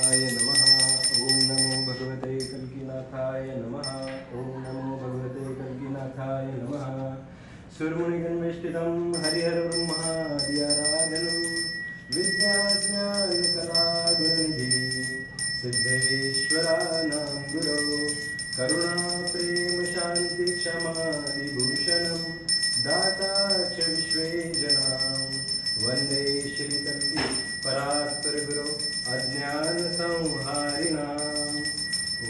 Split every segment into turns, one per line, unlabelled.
कल्किनाथाय नमः। ओम नमो भगवते कल्किनाथाय नमः। ओम नमो भगवते कल्किनाथाय नमः। सुरमुनिगणवेष्टितं हरिहरब्रह्मादिआराधनं विद्याज्ञानकलागुणनिधि सिद्धेश्वरानां गुरौ करुणाप्रेमशान्तिक्षमादिभूषणं दाता च विश्वेजनां वन्दे श्रीकल्कि परात्परगुरो अज्ञानसंहारिणाम्। ॐ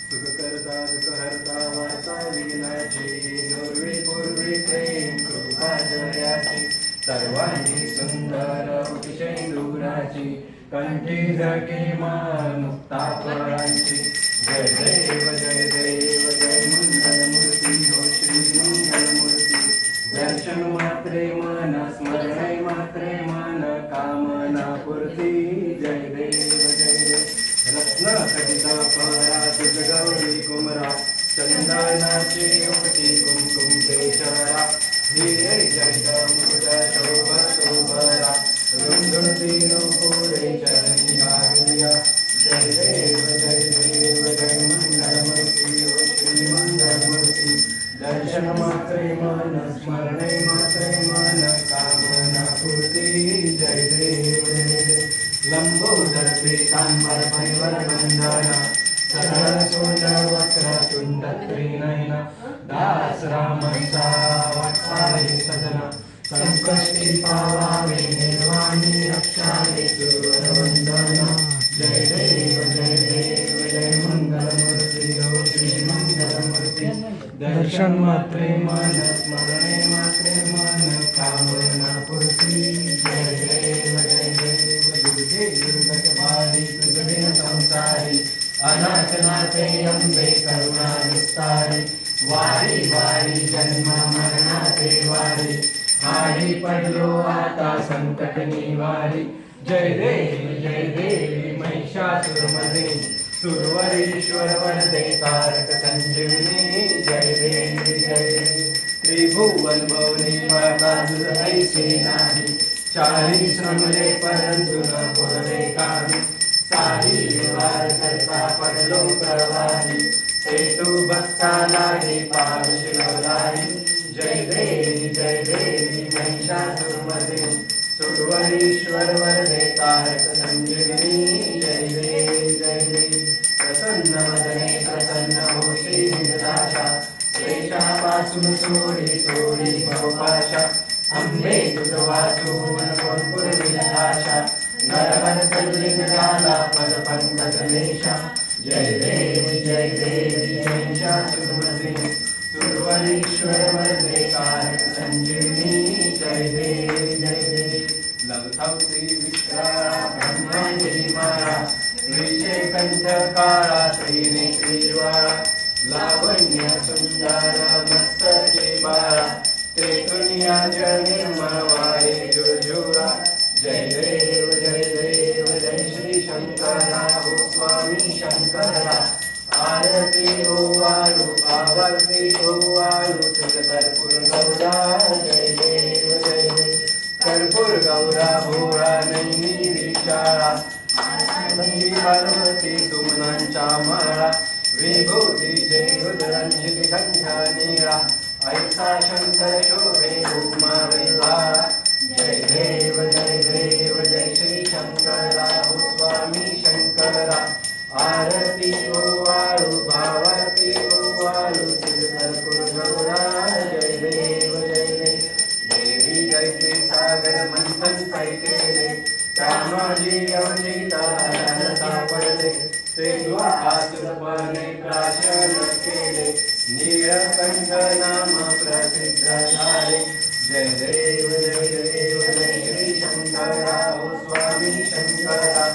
सुखकर्ता दुःखहर्ता वार्ता विघ्नाची नुर्वे पूर्वे प्रेम कृपा जयाची सर्वांगी सुंदर अतिशैंदुराची कंठी धके मान मुक्ता फळांची जय देव जय देव जय मंगलमूर्ती हो श्री मंगलमूर्ती दर्शन मात्रे मन स्मरणे मात्रे मन कामना पूर्ती जय देव जय देव रत्न खचित परा तुझ गौरी कुमरा चंदनाची ओटी कुमकुम केशरा हिरे जय मुकुट शोभ शोभरा रुंधुणती नूपुरे चरणी आज्ञा जय देव जय मंगलमूर्ती ओ श्री मंगलमूर्ती दर्शन मात्रे मन स्मरणे मात्रे मन कामना पूर्ती जय देव लंबोदर पीतांबर परिवर बंधना सरळ सोंड वक्र तुंड त्रिनयन दास रामांचा वात्साळी सदन संकष्टी पावावे निर्वाणी रक्षावे सुरवंदना जय देव जय मंगलमूर्ती हो श्री मंगलमूर्ती दर्शन मात्रे मन स्मरणे मात्रे मन कामना पूर्ती जय देव दुर्गे दुर्गतवारी तुझे संसारी अनाथनाथे अंबे करुणा विस्तारी वारी वारी जन्म मरणाचे वारी आडी पडलो आता संकट निवारी जय देवी महिषासुरमर्दिनी सुरवरीश्वर वरदे तारक संजीवनी जय देवी त्रिभुवन भवनी माता तुझ ऐसे नाही चारी श्रमले परंतु न पुरले कामी सारी व्यवहार करता पडलो प्रवाही ते तू भक्ता लागे पाविशलोलाई जय देवी महिषासुरमर्दिनी सुरवरीश्वर वरदे तारक संजीवनी जय देवी प्रसन्न वदने प्रसन्न होशी निराशा क्लेशापासून सोडी भवपाशा अंबे तुझ वाचून पुरविल आशा नरहर कलिंग झाला पद पंकजलेशा जय देवी महिषासुरमर्दिनी सुरवरीश्वर वरदे तारक संजीवनी जय देवी लवथवती विश्रारा ब्रह्मांडी मारा विषय कंठ काळा त्रिनेत्री ज्वाळा लावण्य सुंदर मस्तके बाळा ते दुनिया निर्मळ वारे जुळजुळा जय देव जय श्री शंकरा हो स्वामी शंकरा आरती ओ वाळू आवर्ती ओ वाळू तुझ कर्पूर गौरा जय देव कर्पूर गौरा भोळा नैनी विशाळा पार्वती सुमनांच्या माळा विभूती जय रुद्रांची कंठा नीळा ऐसा शंकर शोभे उमा वेलाळा जय देव जय श्री शंकरा हो स्वामी शंकरा आरती ओ वाळू भावारती ओ वाळू तुझ कर्पूर गौरा जय देव देवी जयते सागर मंथन काय केले त्या माझी अवनीता सापडले ते आसुरपणे प्राशन केले नीळकंठ नाम प्रसिद्ध झाले जय देव जय श्री शंकरा हो स्वामी शंकरा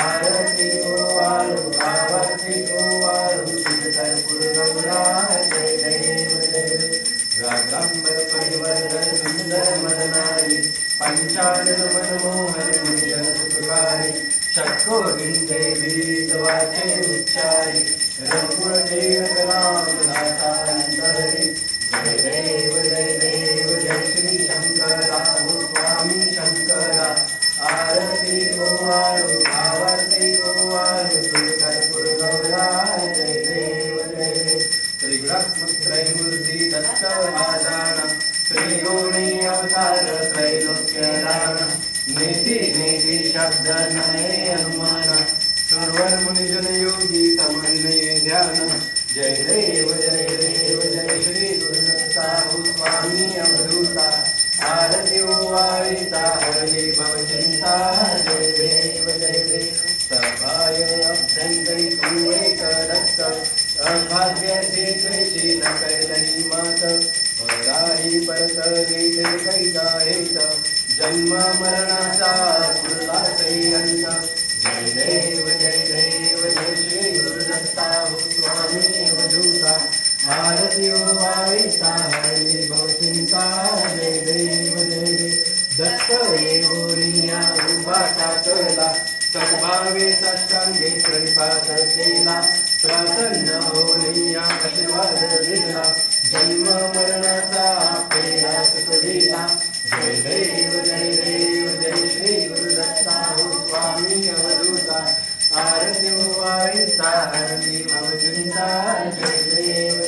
आरती ओ वाळू आरती ओ वाळू तुझ कर्पूर गौरा जय देव रागांबर परिवर्तन सुंदर मदनारी पंचानन मनमोहन मुनिजन सुखकारी शक्को देवी वाचे उच्चारी रघुवर देव राम दासांतरी जय देव वादान श्री गौरी अवतार त्रैलोक्यदान नीति नीति शब्द नये अनुमान सर्वर मुनिजन योगी समन्वय ध्यान जय देव जय श्री गुरुदत्ता स्वामी अवधूता आरती वारिता हरे भवचिंता जय देव सभाय अभ्यंतरी कुएकदत्त अभाग्य से कृषि न कैलही मात पराही परत नीते कैता हेत जन्म मरणाचा कुर्ला से अंत जय देव जय श्री गुरुदत्ता स्वामी अवधूता आरती वारिता हरे भवचिंता जय देव दत्त येवोरिया उभा टाकला सद्भावे साष्टांगे प्रणिपात केला प्रसन्न होनिया आशीर्वाद दिला जन्म मरणाचा प्रयास करीला जय देव जय श्री गुरुदत्ता स्वामी अवधूता आरती वारिता हरि भवचिंता जय देव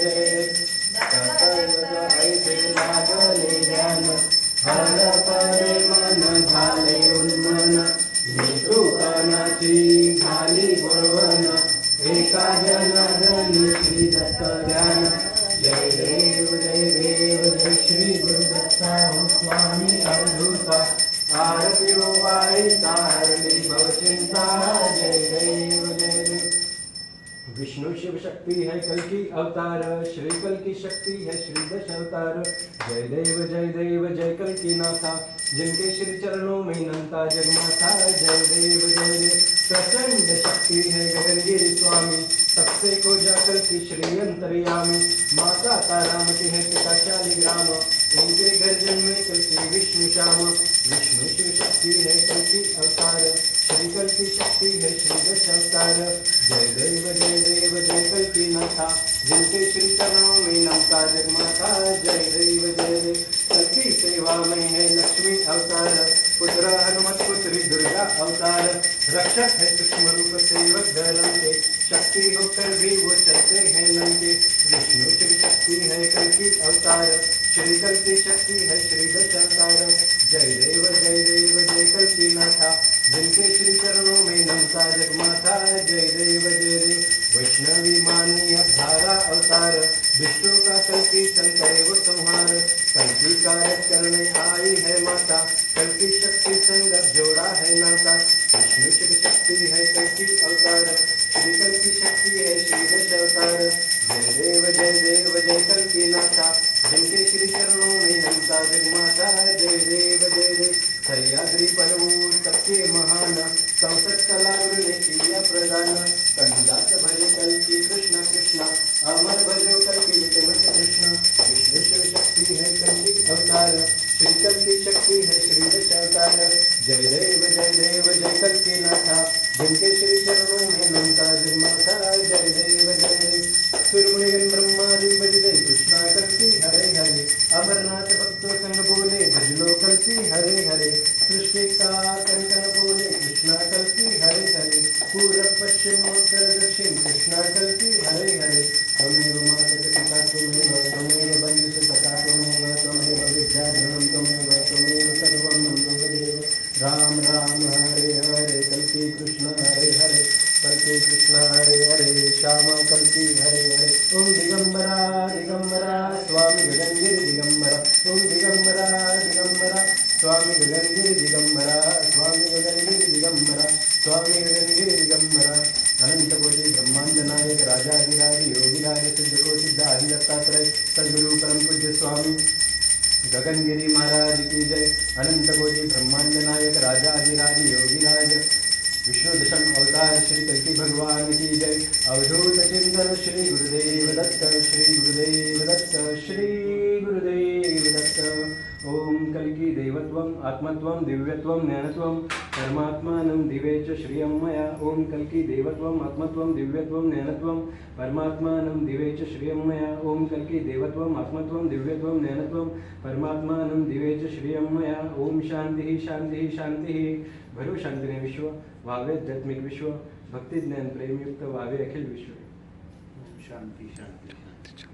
ऐसे लागले ध्यान हर परे मन झाले उन्मन नेतृकानाची झाली बोलवण एका जनार्दनी श्री दत्त ध्यान जय देव जय श्री गुरुदत्ता स्वामी अवधूता आरती वारिता हरि भवचिंता जय देव विष्णु शिव शक्ति है कल की अवतार श्री कल की शक्ति है श्री दश अवतार जय देव जय कल की नाथा जिनके श्री चरणों में नंता जगमाता जय देव प्रचंड शक्ति है गगनगिरी स्वामी सबसे को जाकर की श्री अंतर्यामी माता तारामती है पिता शालिग्राम इनके घर जन्मे कल की विष्णु श्याम विष्णु शिव शक्ति है कल की अवतार श्री कल की शक्ति है श्री दश अवतार जय देव जय कल की नाथा जिनके श्री चरणों में नमता जगमाता जय देव कल की सेवा में है लक्ष्मी अवतार पुत्र हनुमत पुत्री दुर्गा अवतार रक्षक है सूक्ष्म रूप सेवक धर्म के शक्ति होकर भी वो चलते हैं नंगे विष्णु शिव शक्ति है कल की अवतार श्री कल की शक्ति है श्री दश अवतार जय देव जय कल की नाथा जिनके श्री चरणों में नमता जगमाता जय देव वैष्णवी मानी धारा अवतार विष्णु का कल की शंकर वो संहार कल की कार्य करने आई है माता कल की शक्ति संगत जोड़ा है नाता विष्णु शिव शक्ति है कल की अवतार श्री कल की शक्ति है श्री दश अवतार जय देव जय कल की नाथा जिनके श्री चरणों में नमता जगमाता जय देव सह्याद्री पर्वत सबके महान 64 कलागुरु ने किया प्रदान कंदास भजे कल की कृष्ण अमर भजो कल की विटमत कृष्ण विष्णु शिव शक्ति है कल की अवतार श्री कल की शक्ति है श्री दश अवतार जय देव जय कल की नाथा जिनके श्री चरणों में नमता जगमाता जय देव सुरमुनिगण ब्रह्मादि बजते कृष्णा कल की हरे हरे अमरनाथ भक्तों संग बोले भजलो कल की हरे हरे सृष्टि का कन बोले कृष्णा कल की हरे हरे पूर्व पश्चिम उत्तर दक्षिण कृष्णा कल की हरे हरे त्वमेव माता पिता त्वमेव बंधु सखा त्वमेव विद्याधरणं त्वमेव सर्वं मम देव राम हरे हरे कल की कृष्ण हरे हरे कल की कृष्ण हरे हरे श्यामा कल की हरे हरे ओम दिगंबरा स्वामी गगनगिरि दिगंबरा ओम दिगंबरा स्वामी गगनगिरि दिगंबरा स्वामी गगनगिरि दिगंबरा स्वामी गगनगिरि दिगंबरा अनंत कोटि ब्रह्मांड नायक राजाधिराज योगिराज सिद्ध को सिद्ध आदि दत्तात्रय सद्गुरु परम पूज्य स्वामी गगनगिरी महाराज की जय अनंत कोटि ब्रह्मांड नायक राजाधिराज योगिराज विष्णु दशम अवतार श्री कल्की भगवान की जय अवधूत चिंतन श्री गुरुदेव दत्त श्री गुरुदेव दत्त श्री गुरुदेव दत्त ओम कल्की देवत्वम आत्मत्वम दिव्यत्वम ज्ञानत्वम परमात्मानं दिवे च श्रियं मया ओम कल्की देवत्वम आत्मत्वम दिव्यत्वम ज्ञानत्वम परमात्मानं दिवे च श्रियं मया ओम कल्की देवत्वम आत्मत्वम दिव्यत्वम ज्ञानत्वम परमात्मानं दिवे च श्रियं मया ओम शांति शांति शांति भरो शांतिने विश्व वावे आध्यात्मिक विश्व भक्ति ज्ञान प्रेम युक्त वावे अखिल विश्व शांति शांति शांति